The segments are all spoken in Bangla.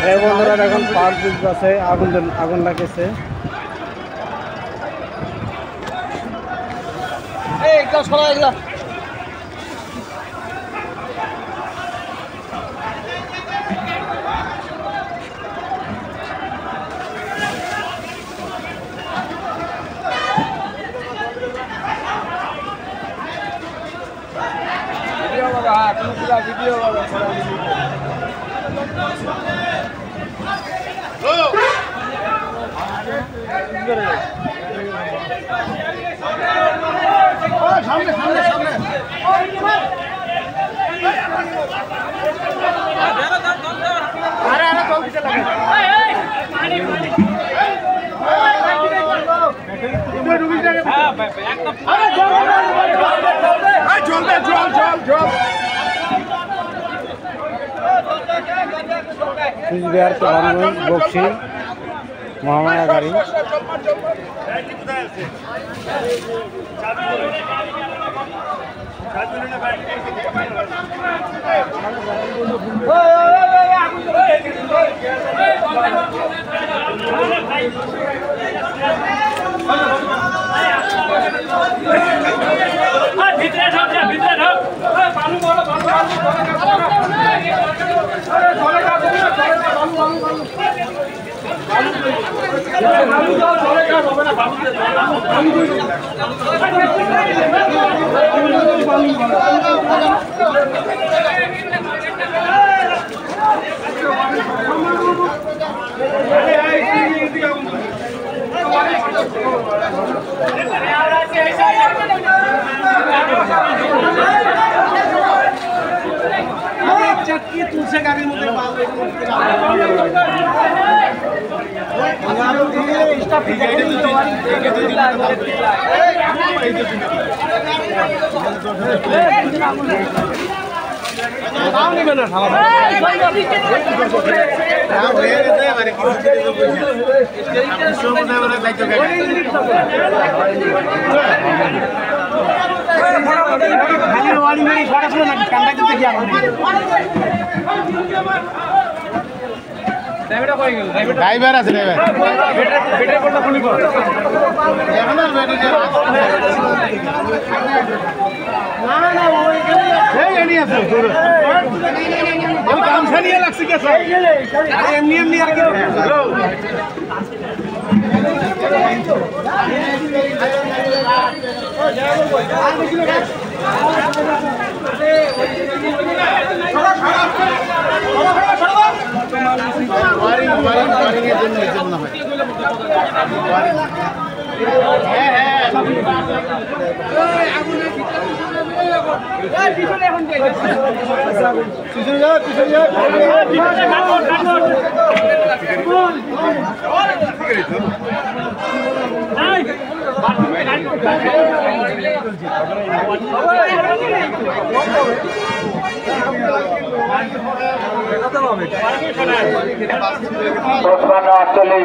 এই বন্ধুরা এখন পার আছে আগুন লাগেছে। ভিডিও সামনে সামনে সামনে আরে আরে চল দিতে লাগে কুচবিহার কেরানীগঞ্জ বক্সি মহামায়া গাড়ি चक्की तुलसे गाड़ी में ড্রাইভার আছে গামছা নিয়ে লাগছে কে এমনি এমনি আর কি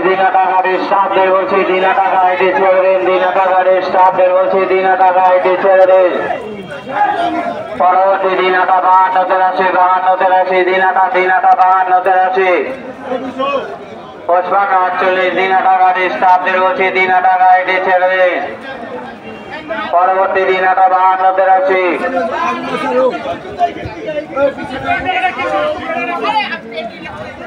দিনাটা গাড়ির স্টাফদের বলছি দিনাটা গাড়িটি ছেড়ে দিন দিনাটা গাড়ির স্টাফদের বলছি দিনাটা গাড়িটি ছেড়ে দিন পরবর্তী দিনাটা 52-83 দিনাটা 52-83 55-48 দিনাটা গাড়ির স্টাফদের বলছি দিনাটা গাড়িটি ছেড়ে দিন পরবর্তী দিনাটা 52-83